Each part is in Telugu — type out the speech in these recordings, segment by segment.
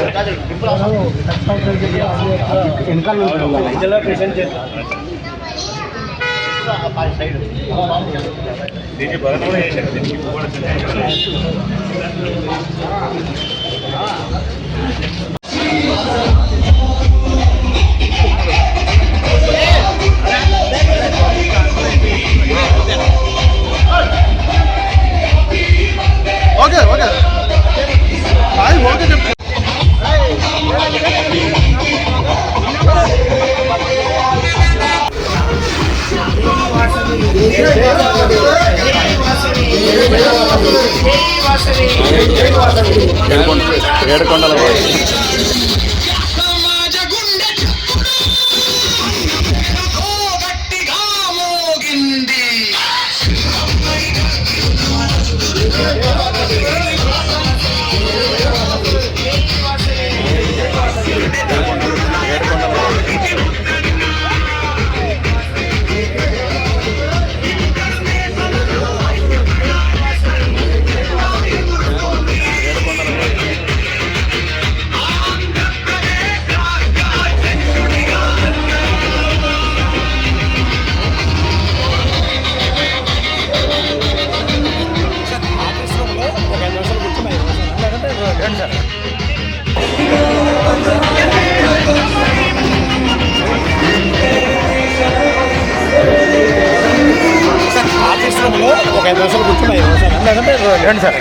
వెనకాల ప్రెసెంట్ చేద్దాం. దీనికి బలంగా చేశారు. దీనికి కూడా ఓకే ఓకే ఓకే చెప్పు. ఏడుకొండల ఒక 5 నిమిషాలు కూర్చున్నాయి. లేదంటే రండి సార్.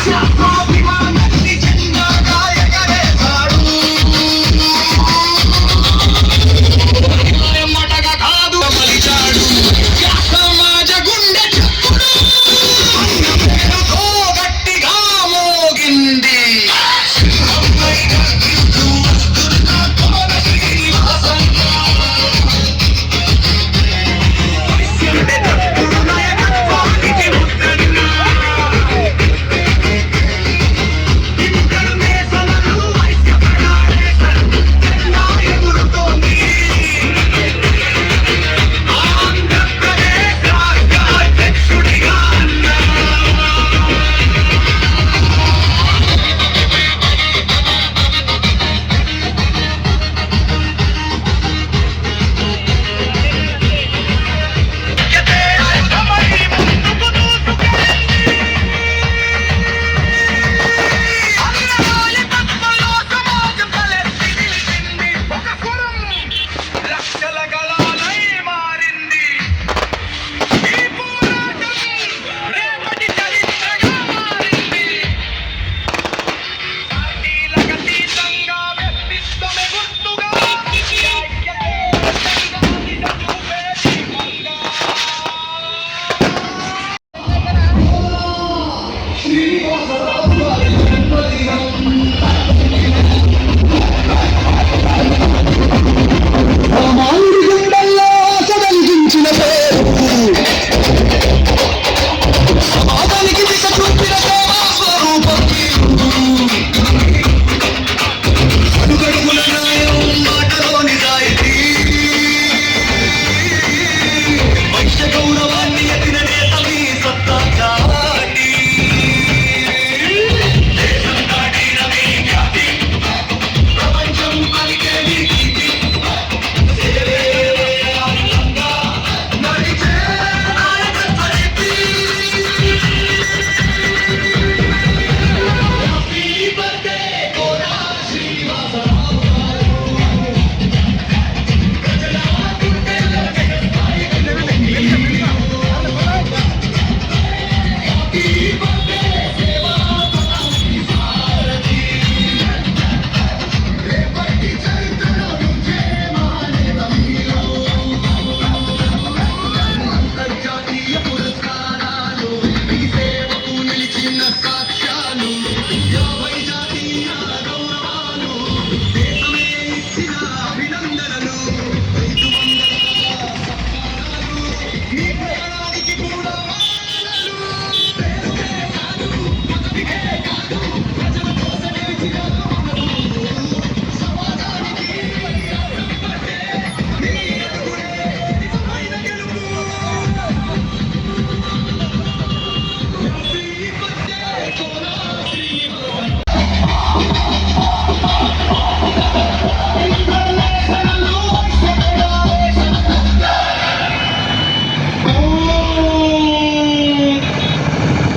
Yeah.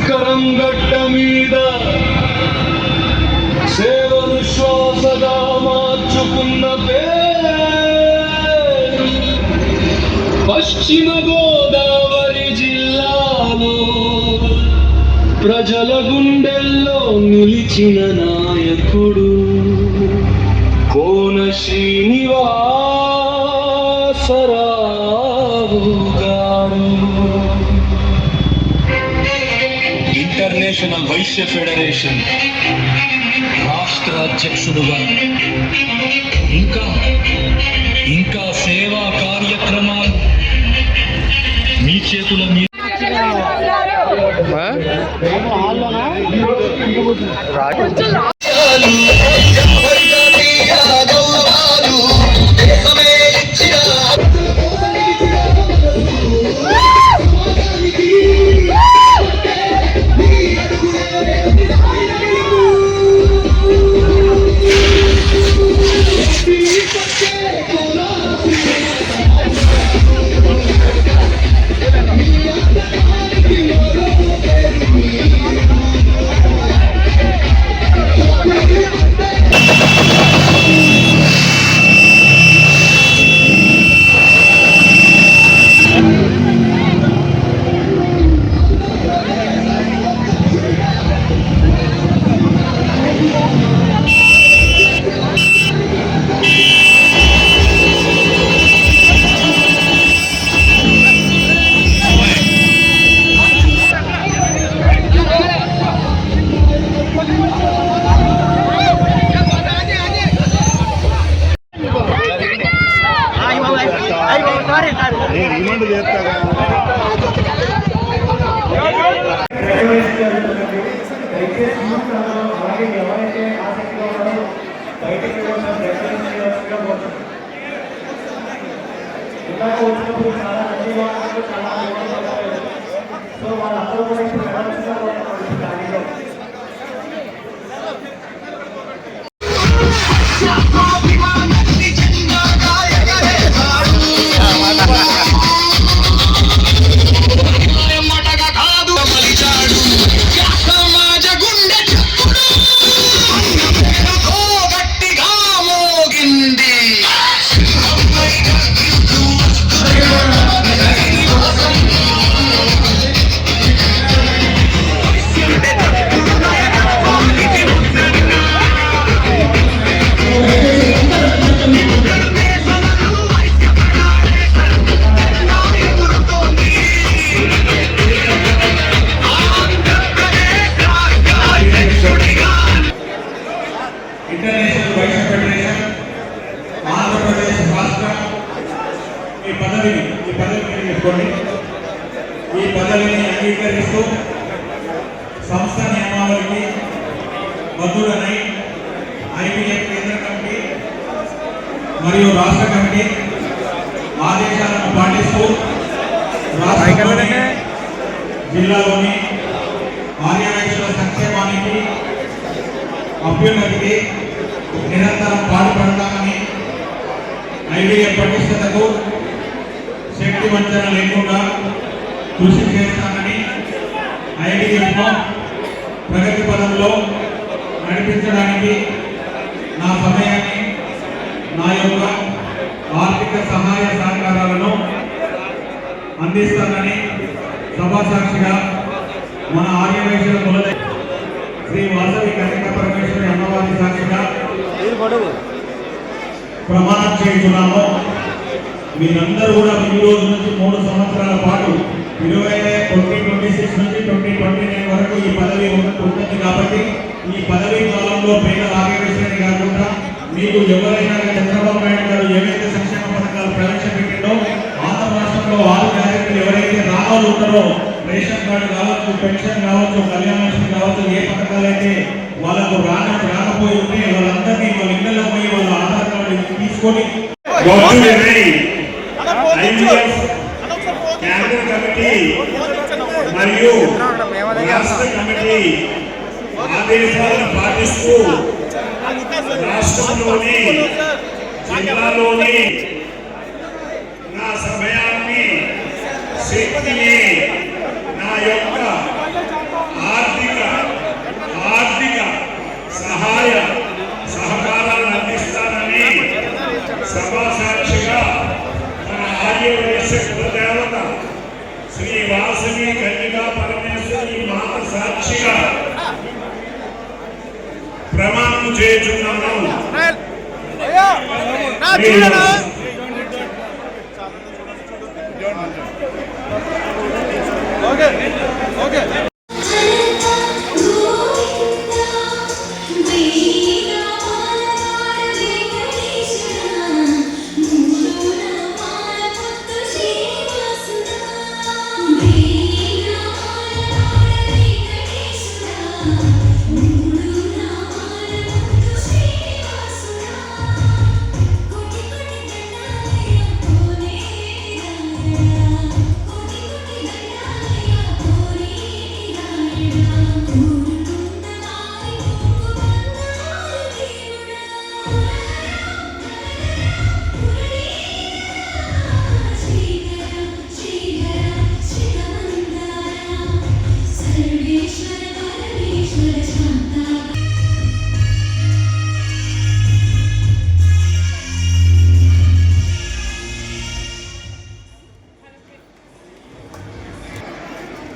కరంగట్ట మీద సేవను శ్వాసగా మార్చుకున్న పేరు పశ్చిమ గోదావరి జిల్లాలో ప్రజల గుండెల్లో నిలిచిన నాయకుడు కోన శ్రీనివాసరావు గారు. ఇంటర్నేషనల్ వైశ్య ఫెడరేషన్ రాష్ట్ర అధ్యక్షుడుగా ఇంకా సేవా కార్యక్రమాలు మీ చేతుల మీద రిమాండ్ చేస్తా సో వాళ్ళందరూ కూడా ఇప్పుడు ఇంటర్నేషనల్ వైశ్య ఫెడరేషన్ ఆంధ్రప్రదేశ్ రాష్ట్ర ఈ పదవిని తీసుకోండి. ఈ పదవిని అంగీకరిస్తూ సంస్థ నియమావళికి బద్దులనై ఐపీఎఫ్ కేంద్ర కమిటీ మరియు రాష్ట్ర కమిటీ ఆదేశాలను పాటిస్తూ రాష్ట్రంలోని జిల్లాలోని ఆర్యవైశ్యుల సంక్షేమానికి అభ్యున్నతికి నిరంతరం పాటుపడతామని ఐవీఎఫ్ పటిష్టతకు శక్తి వంచన లేకుండా కృషి చేస్తామని ఐవీఎఫ్ను ప్రగతి పదంలో నడిపించడానికి నా సమయాన్ని నా యొక్క ఆర్థిక సహాయ సహకారాలను అందిస్తానని సభాసాక్షిగా మన ఆర్యవైశ్యుల కులదైవ శ్రీ వాసవి కన్యక పరమేశ్వరి అమ్మవారి సాక్షిగా ప్రమాణం చేస్తున్నాము. మీరందరూ కూడా ఈ రోజు నుంచి 3 సంవత్సరాల పాటు 2026 నుంచి 2029 వరకు ఈ పదవి ఉంటుంది కాబట్టి ఈ పదవీ కాలంలో పేద ఆర్యవైశ్యులని కాకుండా మీకు ఎవరైనా చంద్రబాబు నాయుడు గారు ఏవైతే సంక్షేమ పథకాలు ప్రవేశపెట్టిందో ఆంధ్ర రాష్ట్రంలో 6 గ్యారెంటీలు ఎవరైతే రావాలు ఉంటారో రేషన్ కార్డు కావచ్చు, పెన్షన్ కావచ్చు, కళ్యాణ లక్ష్మి కావచ్చు, ఏ పథకాలు అయితే వాళ్ళకు రాకపోయి ఉంటే వాళ్ళందరినీ వాళ్ళ ఇళ్లలో పోయి వాళ్ళ ఆధార్ కార్డు తీసుకొని కేంద్ర కమిటీ మరియు రాష్ట్ర కమిటీ ఆదేశాలను పాటిస్తూ రాష్ట్రంలోని జిల్లాలోని నా సమయాన్ని శక్తిని నా యొక్క ఆర్థిక సహాయ సహకారాలను అందిస్తానని సభా సాక్షిగా మన ఆర్యవైశ్య కులదేవత శ్రీ వాసవి కన్యకా పరమేశ్వరి మాత సాక్షిగా ప్రమాణం చేస్తున్నాను.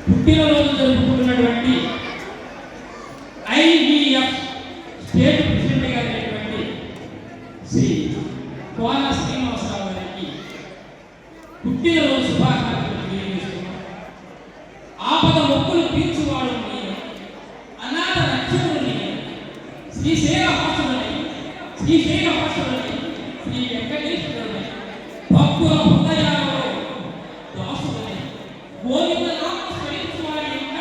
పుట్టినరోజు జరుపుకుంటున్నటువంటి IVF స్టేట్ ప్రెసిడెంట్ గారైనటువంటి శ్రీ కోన శ్రీనివాసరావు గారికి పుట్టినరోజు శుభాకాంక్షలు తెలియజేస్తున్నాం. ఆపద మొక్కులు తీర్చువాడు నేను, అనాథ రక్షకుడిని, శ్రీశైల వాసుడిని, శ్రీ వెంకటేశ్వరుని, భక్తుల హృదయాలలో దాసుడిని, గోవింద నామ స్మరించువారి యొక్క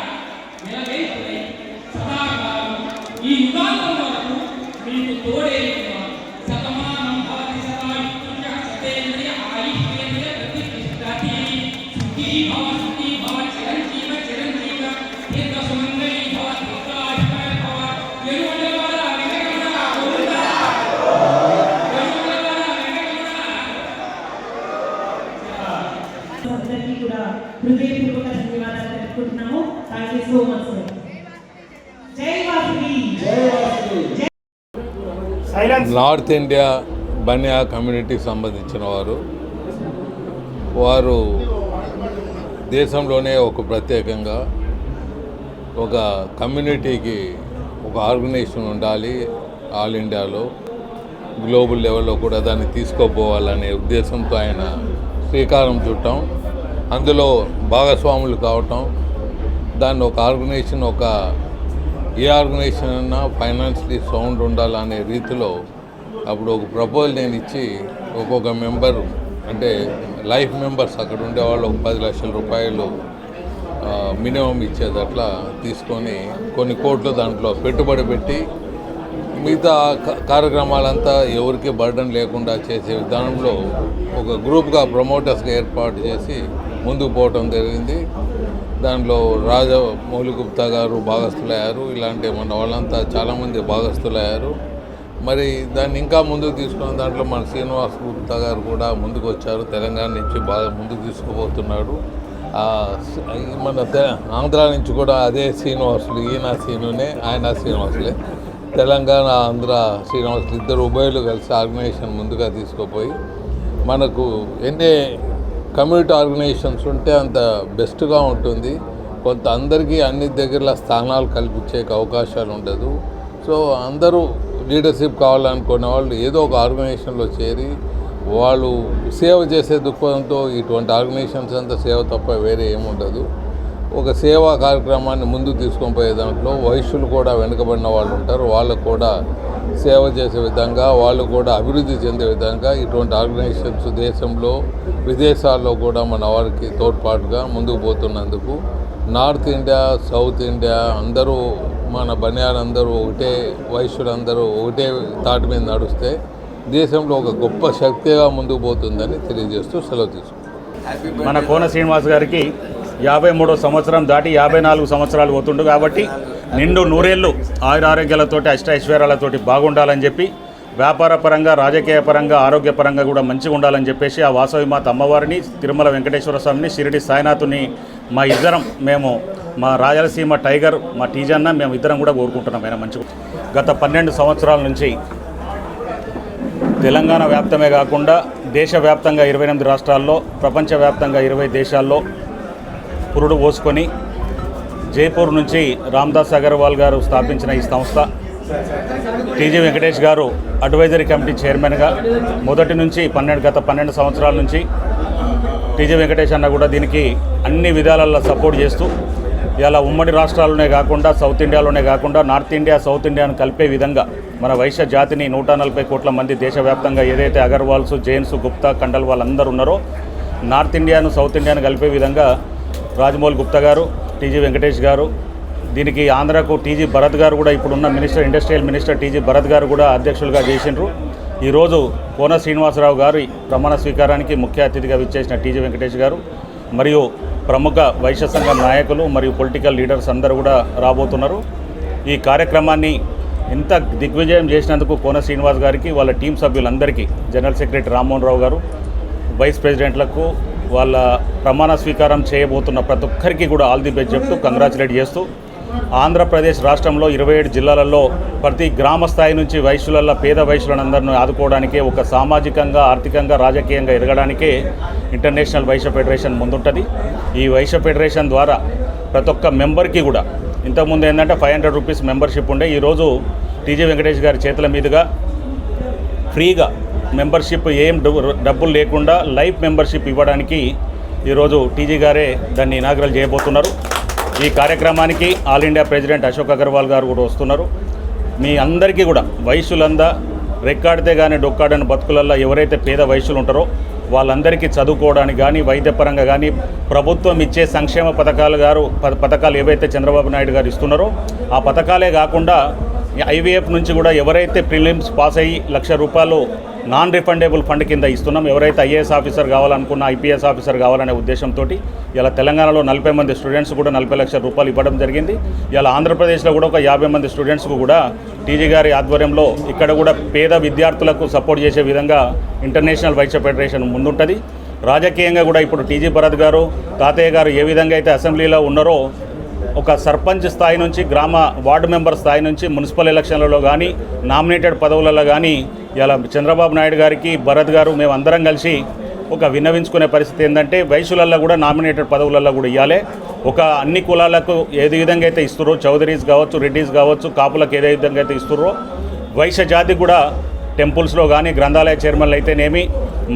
నిలవేల్పుని సదాకాలం ఈ యుగాంతం వరకు మీకు తోడే శతమానం భవతి సదాయుక్తుల్య సతేంద్రియ ఆయుష్యేంద్రియ ప్రతిష్ఠితాతి సుఖీ భవ చిరంజీవ దీర్ఘ సుమంగళీ భవ దీర్ఘాయుష్మాన్ భవ ఎరువలవాడ వెంకటరమణ గోవింద అందరికీ కూడా హృదయపూర్వక ధన్యవాదాలు తెలుపుకుంటున్నాము. Thank you so much sir. జై వాసవి. నార్త్ ఇండియా బనియా కమ్యూనిటీకి సంబంధించిన వారు దేశంలోనే ఒక ప్రత్యేకంగా ఒక కమ్యూనిటీకి ఒక ఆర్గనైజేషన్ ఉండాలి, ఆల్ ఇండియాలో గ్లోబల్ లెవెల్లో కూడా దాన్ని తీసుకోపోవాలనే ఉద్దేశంతో ఆయన శ్రీకారం చుట్టాం. అందులో భాగస్వాములు కావటం, దాన్ని ఒక ఆర్గనైజేషన్ ఏ ఆర్గనైజేషన్ అన్నా ఫైనాన్షియలీ సౌండ్ ఉండాలనే రీతిలో అప్పుడు ఒక ప్రపోజల్ నేను ఇచ్చి ఒక్కొక్క మెంబరు అంటే లైఫ్ మెంబర్స్ అక్కడ ఉండేవాళ్ళు ఒక 10 లక్షల రూపాయలు మినిమం ఇచ్చేది అట్లా తీసుకొని కొన్ని కోట్లు దాంట్లో పెట్టుబడి పెట్టి మిగతా కార్యక్రమాలంతా ఎవరికి బర్డన్ లేకుండా చేసే విధానంలో ఒక గ్రూప్గా ప్రమోటర్స్గా ఏర్పాటు చేసి ముందుకు పోవటం జరిగింది. దాంట్లో రాజమౌళి గుప్తా గారు భాగస్థులయ్యారు. ఇలాంటి మన వాళ్ళంతా చాలామంది భాగస్థులయ్యారు. మరి దాన్ని ఇంకా ముందుకు తీసుకున్న దాంట్లో మన శ్రీనివాస్ గుప్తా గారు కూడా ముందుకు వచ్చారు. తెలంగాణ నుంచి బాగా ముందుకు తీసుకుపోతున్నాడు. మన ఆంధ్ర నుంచి కూడా అదే శ్రీనివాసులు, ఈయన శ్రీనునే, ఆయన శ్రీనివాసులే. తెలంగాణ ఆంధ్ర శ్రీనివాసులు ఇద్దరు ఉభయులు కలిసి ఆర్గనైజేషన్ ముందుగా తీసుకుపోయి మనకు ఎన్ని కమ్యూనిటీ ఆర్గనైజేషన్స్ ఉంటే అంత బెస్ట్గా ఉంటుంది. కొంత అందరికీ అన్ని దగ్గరలో స్థానాలు కల్పించే అవకాశాలు ఉండదు. సో అందరూ లీడర్షిప్ కావాలనుకునే వాళ్ళు ఏదో ఒక ఆర్గనైజేషన్లో చేరి వాళ్ళు సేవ చేసే దృక్పథంతో ఇటువంటి ఆర్గనైజేషన్స్ అంతా సేవ తప్ప వేరే ఏముండదు. ఒక సేవా కార్యక్రమాన్ని ముందుకు తీసుకొని పోయే దాంట్లో వైశ్యులు కూడా వెనుకబడిన వాళ్ళు ఉంటారు. వాళ్ళకు కూడా సేవ చేసే విధంగా, వాళ్ళు కూడా అభివృద్ధి చెందే విధంగా ఇటువంటి ఆర్గనైజేషన్స్ దేశంలో విదేశాల్లో కూడా మన వారికి తోడ్పాటుగా ముందుకు పోతున్నందుకు నార్త్ ఇండియా, సౌత్ ఇండియా అందరూ మన బనియాలందరూ ఒకటే, వైశ్యులందరూ ఒకటే తాటి మీద నడుస్తే దేశంలో ఒక గొప్ప శక్తిగా ముందుకు పోతుందని తెలియజేస్తూ సెలవు తీసుకుంటాం. మన కోన శ్రీనివాస్ గారికి 53వ సంవత్సరం దాటి 54 సంవత్సరాలు పోతుండు కాబట్టి నిండు నూరేళ్ళు ఆయురారోగ్యాలతోటి అష్టైశ్వర్యాలతోటి బాగుండాలని చెప్పి వ్యాపార పరంగా, రాజకీయ పరంగా, ఆరోగ్యపరంగా కూడా మంచిగా ఉండాలని చెప్పేసి ఆ వాసవి మాత అమ్మవారిని, తిరుమల వెంకటేశ్వర స్వామిని, షిరిడి సాయినాథుని మేము మా రాయలసీమ టైగర్ మా టీజన్న మేము ఇద్దరం కూడా కోరుకుంటున్నాం. ఆయన మంచిగా గత 12 సంవత్సరాల నుంచి తెలంగాణ వ్యాప్తమే కాకుండా దేశవ్యాప్తంగా 28 రాష్ట్రాల్లో, ప్రపంచవ్యాప్తంగా 20 దేశాల్లో పురుడు పోసుకొని జైపూర్ నుంచి రామ్దాస్ అగర్వాల్ గారు స్థాపించిన ఈ సంస్థ టీజీ వెంకటేష్ గారు అడ్వైజరీ కమిటీ చైర్మన్గా మొదటి నుంచి గత 12 సంవత్సరాల నుంచి టీజీ వెంకటేష్ అన్న కూడా దీనికి అన్ని విధాలలో సపోర్ట్ చేస్తూ ఇలా ఉమ్మడి రాష్ట్రాల్లోనే కాకుండా సౌత్ ఇండియాలోనే కాకుండా నార్త్ ఇండియా, సౌత్ ఇండియాను కలిపే విధంగా మన వైశ్య జాతిని 140 కోట్ల మంది దేశవ్యాప్తంగా ఏదైతే అగర్వాల్స్, జైన్స్, గుప్తా, కండల్ వాళ్ళందరూ ఉన్నారో నార్త్ ఇండియాను, సౌత్ ఇండియాను కలిపే విధంగా రాజమౌళి గుప్తా గారు, టీజీ వెంకటేష్ గారు, దీనికి ఆంధ్రాకు టీజీ భరత్ గారు కూడా ఇప్పుడున్న minister, industrial minister TG Bharat గారు కూడా అధ్యక్షులుగా చేసిండ్రు. ఈరోజు కోన శ్రీనివాసరావు గారి ప్రమాణ స్వీకారానికి ముఖ్య అతిథిగా విచ్చేసిన టీజీ వెంకటేష్ గారు మరియు ప్రముఖ వైశ్య సంఘం నాయకులు మరియు పొలిటికల్ లీడర్స్ అందరూ కూడా రాబోతున్నారు. ఈ కార్యక్రమాన్ని ఇంత దిగ్విజయం చేసినందుకు కోన శ్రీనివాస్ గారికి, వాళ్ళ టీం సభ్యులందరికీ, జనరల్ సెక్రటరీ రామ్మోహన్ రావు గారు, వైస్ ప్రెసిడెంట్లకు, వాళ్ళ ప్రమాణ స్వీకారం చేయబోతున్న ప్రతి ఒక్కరికి కూడా ఆల్ ది బెస్ట్ చెప్తూ కంగ్రాచులేట్ చేస్తూ ఆంధ్రప్రదేశ్ రాష్ట్రంలో 27 జిల్లాలలో ప్రతి గ్రామ స్థాయి నుంచి వైశ్యులలో పేద వైశ్యులందరినీ ఆదుకోవడానికే, ఒక సామాజికంగా, ఆర్థికంగా, రాజకీయంగా ఎదగడానికే ఇంటర్నేషనల్ వైశ్య ఫెడరేషన్ ముందుంటుంది. ఈ వైశ్య ఫెడరేషన్ ద్వారా ప్రతి ఒక్క మెంబర్కి కూడా ఇంతకుముందు ఏంటంటే 500 రూపీస్ మెంబర్షిప్ ఉండే, ఈరోజు టీజీ వెంకటేష్ గారి చేతుల మీదుగా ఫ్రీగా మెంబర్షిప్ ఏం డబ్బులు లేకుండా లైఫ్ మెంబర్షిప్ ఇవ్వడానికి ఈరోజు టీజీ గారే దాన్ని ఇనాగ్రల్ చేయబోతున్నారు. ఈ కార్యక్రమానికి all India president Ashok Agarwal గారు కూడా వస్తున్నారు. మీ అందరికీ కూడా వైశ్యులందా రెక్కాడితే కానీ డొక్కాడని బతుకులల్లో ఎవరైతే పేద వైశ్యులు ఉంటారో వాళ్ళందరికీ చదువుకోవడానికి కానీ, వైద్యపరంగా కానీ ప్రభుత్వం ఇచ్చే సంక్షేమ పథకాలు ఏవైతే చంద్రబాబు నాయుడు గారు ఇస్తున్నారో ఆ పథకాలే కాకుండా ఐవీఎఫ్ నుంచి కూడా ఎవరైతే ప్రిలిమ్స్ పాస్ అయ్యి ₹1,00,000 నాన్ రిఫండబుల్ ఫండ్ కింద ఇస్తున్నాం. ఎవరైతే ఐఏఎస్ ఆఫీసర్ కావాలనుకున్నా, ఐపీఎస్ ఆఫీసర్ కావాలనే ఉద్దేశంతో ఇలా తెలంగాణలో 40 మంది స్టూడెంట్స్ కూడా ₹40 లక్షలు ఇవ్వడం జరిగింది. ఇలా ఆంధ్రప్రదేశ్లో కూడా ఒక 50 మంది స్టూడెంట్స్కు కూడా టీజీ గారి ఆధ్వర్యంలో ఇక్కడ కూడా పేద విద్యార్థులకు సపోర్ట్ చేసే విధంగా ఇంటర్నేషనల్ వైశ్య ఫెడరేషన్ ముందుంటుంది. రాజకీయంగా కూడా ఇప్పుడు టీజీ భరత్ గారు, తాతయ్య గారు ఏ విధంగా అయితే అసెంబ్లీలో ఉన్నారో ఒక సర్పంచ్ స్థాయి నుంచి, వార్డు మెంబర్ స్థాయి నుంచి మున్సిపల్ ఎలక్షన్లలో కానీ, నామినేటెడ్ పదవులలో కానీ ఇలా చంద్రబాబు నాయుడు గారికి, భరత్ గారు మేము అందరం కలిసి ఒక విన్నవించుకునే పరిస్థితి ఏంటంటే వైశ్యులల్లో కూడా నామినేటెడ్ పదవులలో కూడా ఇవ్వాలి. ఒక అన్ని కులాలకు ఏది విధంగా అయితే ఇస్తుర్రో, చౌదరీస్ కావచ్చు, రెడ్డిస్ కావచ్చు, కాపులకు ఏదే విధంగా అయితే ఇస్తుర్రో వైశ్య జాతికి కూడా టెంపుల్స్లో కానీ, గ్రంథాలయ చైర్మన్లు అయితేనేమి,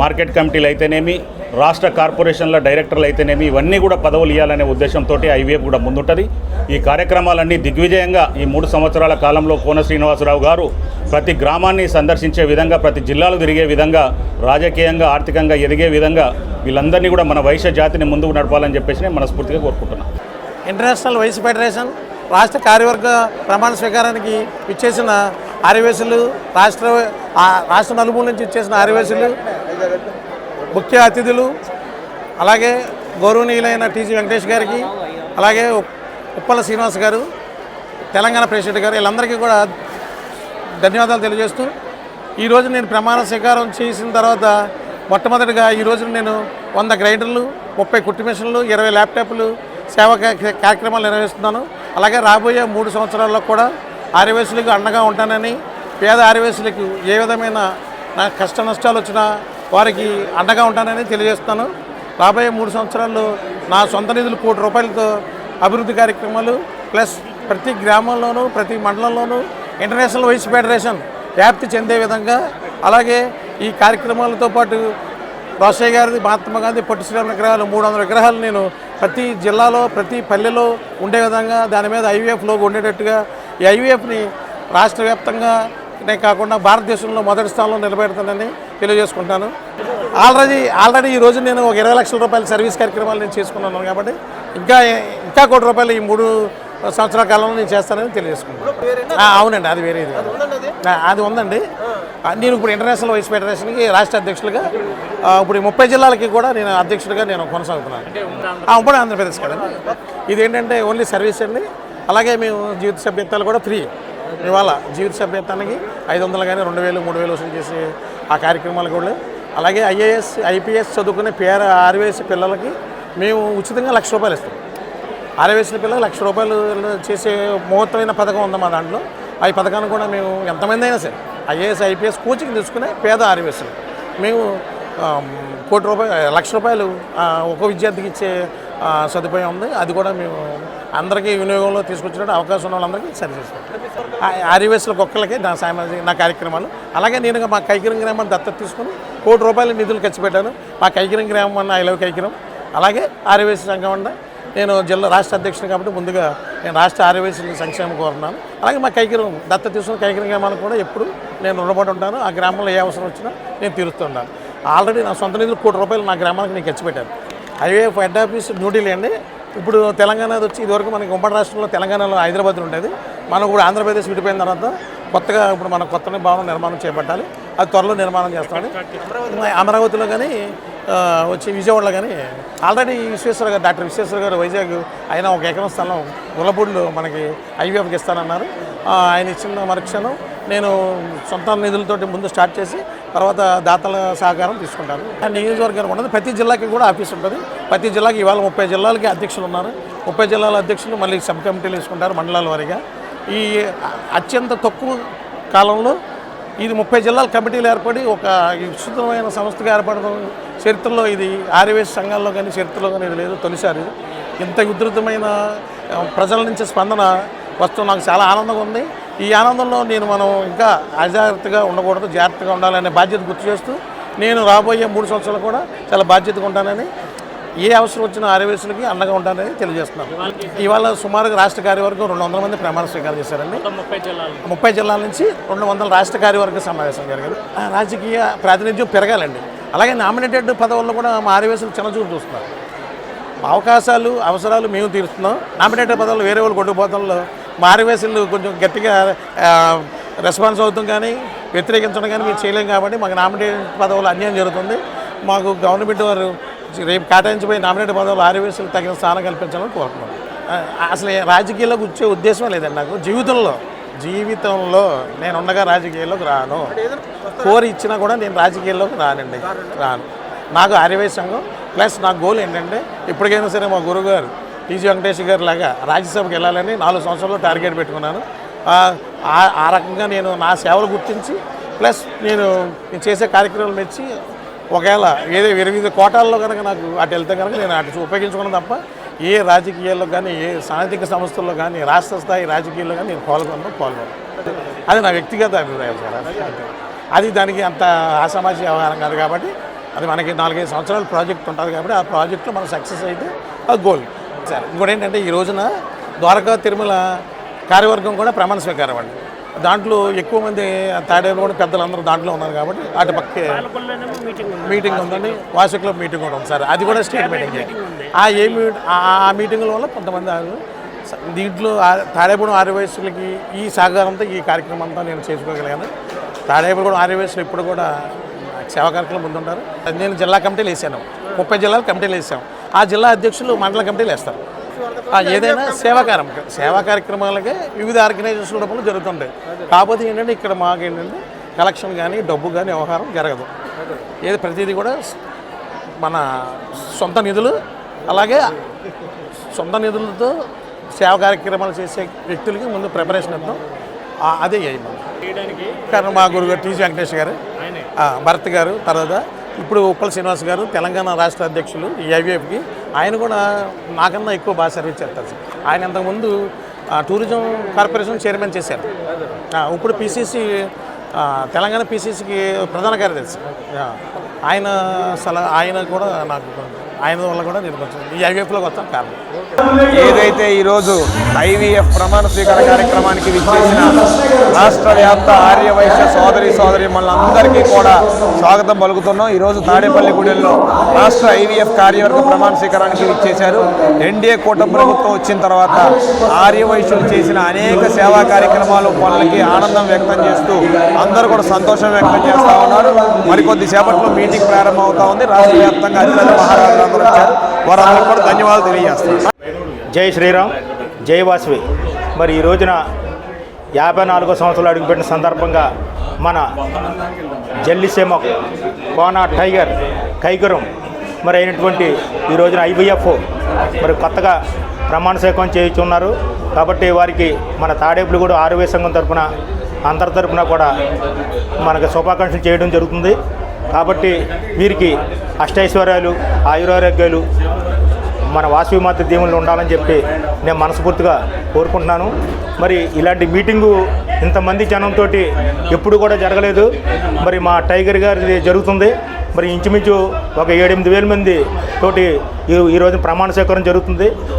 మార్కెట్ కమిటీలు అయితేనేమి, రాష్ట్ర కార్పొరేషన్ల డైరెక్టర్లు అయితేనేమి ఇవన్నీ కూడా పదవులు ఇవ్వాలనే ఉద్దేశంతో ఐవీఎఫ్ కూడా ముందుంటుంది. ఈ కార్యక్రమాలన్నీ దిగ్విజయంగా ఈ 3 సంవత్సరాల కాలంలో కోన శ్రీనివాసరావు గారు ప్రతి గ్రామాన్ని సందర్శించే విధంగా, ప్రతి జిల్లాలు తిరిగే విధంగా, రాజకీయంగా, ఆర్థికంగా ఎదిగే విధంగా వీళ్ళందరినీ కూడా మన వైశ్య జాతిని ముందుకు నడపాలని చెప్పేసి నేను మనస్ఫూర్తిగా కోరుకుంటున్నాను. ఇంటర్నేషనల్ వైశ్య ఫెడరేషన్ రాష్ట్ర కార్యవర్గ ప్రమాణ స్వీకారానికి ఇచ్చేసిన ఆర్యవేశులు, రాష్ట్ర నలుమూల నుంచి ఇచ్చేసిన ఆర్యవేశులు, ముఖ్య అతిథులు, అలాగే గౌరవనీయులైన టీజీ వెంకటేష్ గారికి, అలాగే ఉప్పల శ్రీనివాస్ గారు, తెలంగాణ ప్రెసిడెంట్ గారు, వీళ్ళందరికీ కూడా ధన్యవాదాలు తెలియజేస్తూ ఈరోజు నేను ప్రమాణ స్వీకారం చేసిన తర్వాత మొట్టమొదటిగా ఈరోజు నేను 100 గ్రైండర్లు, 30 కుట్టు మిషన్లు, 20 ల్యాప్టాప్లు సేవా కార్యక్రమాలు నిర్వహిస్తున్నాను. అలాగే రాబోయే 3 సంవత్సరాల్లో కూడా ఆర్యవేశులకు అండగా ఉంటానని, పేద ఆర్యవేశులకు ఏ విధమైన కష్ట నష్టాలు వచ్చినా వారికి అండగా ఉంటానని తెలియజేస్తాను. రాబోయే 3 సంవత్సరాల్లో నా సొంత నిధులు ₹1,00,00,000తో అభివృద్ధి కార్యక్రమాలు ప్లస్ ప్రతి గ్రామంలోనూ, ప్రతి మండలంలోనూ ఇంటర్నేషనల్ వైశ్య ఫెడరేషన్ వ్యాప్తి చెందే విధంగా, అలాగే ఈ కార్యక్రమాలతో పాటు రోషయ్య గారిది, మహాత్మా గాంధీ పొట్టి శ్రీరామ్ విగ్రహాలు 300 విగ్రహాలు నేను ప్రతి జిల్లాలో, ప్రతి పల్లెలో ఉండే విధంగా దాని మీద ఐవీఎఫ్ లోగో ఉండేటట్టుగా ఈ ఐవీఎఫ్ని రాష్ట్ర వ్యాప్తంగానే కాకుండా భారతదేశంలో మొదటి స్థానంలో నిలబెడతానని తెలియజేసుకుంటాను. ఆల్రెడీ ఈరోజు నేను ఒక ₹20 లక్షల సర్వీస్ కార్యక్రమాలు నేను చేసుకున్నాను కాబట్టి ఇంకా ₹1,00,00,000 ఈ 3 సంవత్సరాల కాలంలో నేను చేస్తానని తెలియజేసుకుంటాను. అవునండి, అది వేరేది, అది ఉందండి. నేను ఇప్పుడు ఇంటర్నేషనల్ వైశ్య ఫెడరేషన్కి రాష్ట్ర అధ్యక్షులుగా ఇప్పుడు 30 జిల్లాలకి కూడా నేను అధ్యక్షుడిగా నేను కొనసాగుతున్నాను. ఉమ్మడి ఆంధ్రప్రదేశ్ కదండి. ఇదేంటంటే ఓన్లీ సర్వీస్ అండి. అలాగే మేము జీవిత సభ్యత్వాలు కూడా ఫ్రీ. ఇవాళ జీవిత సభ్యత్వానికి 500 కానీ 2000 3000 వసూలు చేసే ఆ కార్యక్రమాలు కూడా. అలాగే IAS IPS చదువుకునే ఆర్యవైశ్య పిల్లలకి మేము ఉచితంగా ₹1,00,000 ఇస్తాం. ఆర్యవైశ్య పిల్లలు ₹1,00,000 చేసే మహత్తరమైన పథకం ఉంది మా దాంట్లో. ఆ పథకాన్ని కూడా మేము ఎంతమంది అయినా సరే IAS IPS కోచింగ్ తీసుకునే పేద ఆర్యవైశ్యులు మేము ₹1,00,000 ఒక విద్యార్థికి ఇచ్చే సదుపాయం ఉంది. అది కూడా మేము అందరికీ వినియోగంలో తీసుకొచ్చినట్టు అవకాశం ఉన్న వాళ్ళందరికీ సరిచేస్తాం. ఆర్యవైశ్యులకు ఒక్కళ్ళకే నా కార్యక్రమాలు. అలాగే నేను మా కైకిరం గ్రామాన్ని దత్తత తీసుకుని ₹1,00,000 నిధులు ఖర్చు పెట్టాను. మా కైకిరం గ్రామం అన్న ఐలవ్ కైకిరం. అలాగే ఆర్యవైశ్య సంఘం అన్న నేను జిల్లా రాష్ట్ర అధ్యక్షుడు కాబట్టి ముందుగా నేను రాష్ట్ర ఆర్యవైశ్యుల సంక్షేమం కోరుతున్నాను. అలాగే మా కైకిరం దత్తత తీసుకున్న కైకిరం గ్రామానికి కూడా ఎప్పుడు నేను రుణపడి ఉంటాను. ఆ గ్రామంలో ఏ అవసరం వచ్చినా నేను తీరుస్తున్నాను. ఆల్రెడీ నా సొంత నిధులు ₹1,00,000 నా గ్రామానికి నేను ఖర్చు పెట్టాను. IAF హెడ్ ఆఫీస్ న్యూఢిల్లీ అండి. ఇప్పుడు తెలంగాణది వచ్చి ఇదివరకు మనకి ఉమ్మడి రాష్ట్రంలో తెలంగాణలో హైదరాబాద్లో ఉండేది. మనకు కూడా ఆంధ్రప్రదేశ్ విడిపోయిన తర్వాత కొత్తగా ఇప్పుడు మనం కొత్త భవనం నిర్మాణం చేపట్టాలి. అది త్వరలో నిర్మాణం చేస్తాడు. అమరావతిలో కానీ వచ్చి విజయవాడలో కానీ ఆల్రెడీ విశ్వేశ్వర గారు డాక్టర్ విశ్వేశ్వర గారు వైజాగ్ ఆయన 1 ఎకరం స్థలం గుల్లపూడిలో మనకి IVFకి ఇస్తానన్నారు. ఆయన ఇచ్చిన మరుక్షణం నేను సొంత నిధులతోటి ముందు స్టార్ట్ చేసి తర్వాత దాతల సహకారం తీసుకుంటాను. ఆ నియోజకవర్గానికి ఉన్నది ప్రతి జిల్లాకి కూడా ఆఫీస్ ఉంటుంది. ప్రతి జిల్లాకి ఇవాళ 30 జిల్లాలకి అధ్యక్షులు ఉన్నారు. 30 జిల్లాల అధ్యక్షులు మళ్ళీ సబ్ కమిటీలు వేసుకుంటారు మండలాల వారీగా. ఈ అత్యంత తక్కువ కాలంలో ఇది 30 జిల్లాల కమిటీలు ఏర్పడి ఒక విస్తృతమైన సంస్థగా ఏర్పడడం చరిత్రలో ఇది ఆర్యవైశ్య సంఘాల్లో కానీ చరిత్రలో కానీ ఇది లేదు. తొలిసారి ఇంత ఉధృతమైన ప్రజల నుంచి స్పందన వస్తూ నాకు చాలా ఆనందంగా ఉంది. ఈ ఆనందంలో మనం ఇంకా అజాగ్రత్తగా ఉండకూడదు, జాగ్రత్తగా ఉండాలనే బాధ్యత గుర్తు చేస్తూ నేను రాబోయే 3 సంవత్సరాలు కూడా చాలా బాధ్యతగా ఉంటానని ఏ అవసరం వచ్చిన ఆర్యవైశ్యులకి అండగా ఉంటానని తెలియజేస్తున్నాను. ఇవాళ సుమారుగా రాష్ట్ర కార్యవర్గం 200 మంది ప్రమాణ స్వీకారం చేశారండి. 30 జిల్లాల నుంచి 200 రాష్ట్ర కార్యవర్గ సమావేశం జరిగింది. రాజకీయ ప్రాతినిధ్యం పెరగాలండి. అలాగే నామినేటెడ్ పదవుల్లో కూడా మా ఆర్యవైశ్యులు చిన్నచూపు చూస్తున్నారు. అవకాశాలు అవసరాలు మేము తీరుస్తున్నాం. నామినేటెడ్ పదవులు వేరే వాళ్ళు కొట్టుకుపోతంలో మా ఆర్యవైశ్యులు కొంచెం గట్టిగా రెస్పాన్స్ అవుతాం కానీ వ్యతిరేకించడం కానీ మేము చేయలేం కాబట్టి మాకు నామినేటెడ్ పదవులు అన్యాయం జరుగుతుంది. మాకు గవర్నమెంట్ వారు రేపు కేటాయించిపోయి నామినేటెడ్ పదవులు ఆర్యవైశ్యులకు తగిన స్థానం కల్పించాలని కోరుతున్నాం. అసలు రాజకీయాల్లోకి వచ్చే ఉద్దేశమే లేదండి నాకు. జీవితంలో నేను ఉండగా రాజకీయాల్లోకి రాను. కోరి ఇచ్చినా కూడా నేను రాజకీయాల్లోకి రాను. నాకు ఆర్యవైశ్య సంఘం ప్లస్ నా గోల్ ఏంటంటే ఇప్పటికైనా సరే మా గురువుగారు TG వెంకటేష్ గారు లాగా రాజ్యసభకి వెళ్ళాలని 4 సంవత్సరాల్లో టార్గెట్ పెట్టుకున్నాను. ఆ రకంగా నేను నా సేవలు గుర్తించి ప్లస్ నేను చేసే కార్యక్రమాలు మెచ్చి ఒకవేళ వివిధ కోటాల్లో కనుక నాకు అటు వెళ్తే కనుక నేను అటు ఉపయోగించుకున్నాను తప్ప ఏ రాజకీయాల్లో కానీ ఏ సాంఘిక సంస్థల్లో కానీ రాష్ట్ర స్థాయి రాజకీయాల్లో కానీ నేను పాల్గొను. అది నా వ్యక్తిగత అభిప్రాయం సార్. అది దానికి అంత ఆసామాజీ వ్యవహారం కాదు కాబట్టి అది మనకి 4-5 సంవత్సరాల ప్రాజెక్ట్ ఉంటుంది కాబట్టి ఆ ప్రాజెక్ట్లో మనం సక్సెస్ అయితే అది గోల్ సార్. ఇంకోటి ఏంటంటే ఈ రోజున ద్వారకా తిరుమల కార్యవర్గం కూడా ప్రమాణ స్వీకారం అండి. దాంట్లో ఎక్కువ మంది తాడేరు కూడా పెద్దలందరూ దాంట్లో ఉన్నారు కాబట్టి అటు పక్కే మీటింగ్ ఉందండి. వాసు క్లబ్ మీటింగ్ కూడా ఉంది సార్. అది కూడా స్టేట్ మీటింగ్. ఆ మీటింగ్ల వల్ల కొంతమంది దీంట్లో తాడేపూడి ఆర్యవైశ్యులకి ఈ సహకారంతో ఈ కార్యక్రమం అంతా నేను చేసుకోగలిగాను. తాడేపూడి ఆర్యవైశ్యులు ఇప్పుడు కూడా సేవా కార్యక్రమం ముందుంటారు. నేను జిల్లా కమిటీలు వేసాను. 30 జిల్లాల కమిటీలు వేసాం. ఆ జిల్లా అధ్యక్షులు మండల కమిటీలు వేస్తారు. ఏదైనా సేవా కార్యక్రమాలకే వివిధ ఆర్గనైజేషన్ రూపంలో జరుగుతుంటాయి. కాకపోతే ఏంటంటే ఇక్కడ మాకు ఏంటంటే కలెక్షన్ కానీ డబ్బు కానీ వ్యవహారం జరగదు. ప్రతిదీ కూడా మన సొంత నిధులు, అలాగే సొంత నిధులతో సేవా కార్యక్రమాలు చేసే వ్యక్తులకి ముందు ప్రిపరేషన్ ఇద్దాం. అదే కారణం మా గురుగారు TG వెంకటేష్ గారు, భరత్ గారు, తర్వాత ఇప్పుడు ఉప్పల్ శ్రీనివాస్ గారు తెలంగాణ రాష్ట్ర అధ్యక్షులు ఈ IVFకి. ఆయన కూడా నాకన్నా ఎక్కువ బాగా సర్వీస్ చేస్తారు సార్. ఆయన అంతకుముందు టూరిజం కార్పొరేషన్ చైర్మన్ చేశారు. ఇప్పుడు PCC తెలంగాణ PCCకి ప్రధాన కార్యదర్శి. ఆయన కూడా నాకు ఆయన వల్ల కూడా నేను కొంచెం ఈ IVFలోకి వస్తాను కారణం. ఏదైతే ఈరోజు IVF ప్రమాణ స్వీకార కార్యక్రమానికి విచ్చేసిన రాష్ట్ర వ్యాప్త ఆర్యవైశ్య సోదరి మనందరికీ కూడా స్వాగతం పలుకుతున్నాం. ఈరోజు తాడేపల్లిగూడెంలో రాష్ట్ర IVF కార్యవర్గ ప్రమాణ స్వీకారానికి విచ్చేశారు. NDA కూటమి ప్రభుత్వం వచ్చిన తర్వాత ఆర్యవైశ్యులు చేసిన అనేక సేవా కార్యక్రమాలు పనులకి ఆనందం వ్యక్తం చేస్తూ అందరూ కూడా సంతోషం వ్యక్తం చేస్తూ ఉన్నారు. మరికొద్ది సేపట్లో మీటింగ్ ప్రారంభం అవుతా ఉంది. రాష్ట్ర వ్యాప్తంగా అధినేత మహారాజులందరూ వచ్చారు. వారందరికీ కూడా ధన్యవాదాలు తెలియజేస్తారు. జై శ్రీరామ్, జై వాసవి. మరి ఈ రోజున 54వ సంవత్సరంలో అడుగుపెట్టిన సందర్భంగా మన జల్లిసీమ కోన టైగర్ కైగురం మరి అయినటువంటి ఈ రోజున IVF మరి కొత్తగా ప్రమాణ స్వీకారం చేయించున్నారు. కాబట్టి వారికి మన తాడేపులు కూడా ఆరోగ్య సంఘం తరఫున అందరి తరఫున కూడా మనకు శుభాకాంక్షలు చేయడం జరుగుతుంది. కాబట్టి వీరికి అష్టైశ్వర్యాలు ఆయురారోగ్యాలు మన వాసవి మాత దీవులు ఉండాలని చెప్పి నేను మనస్ఫూర్తిగా కోరుకుంటున్నాను. మరి ఇలాంటి మీటింగు ఇంతమంది జనంతో ఎప్పుడు కూడా జరగలేదు. మరి మా టైగర్ గారి జరుగుతుంది. మరి ఇంచుమించు ఒక 7-8 వేల మంది తోటి ఈరోజు ప్రమాణ స్వీకారం జరుగుతుంది.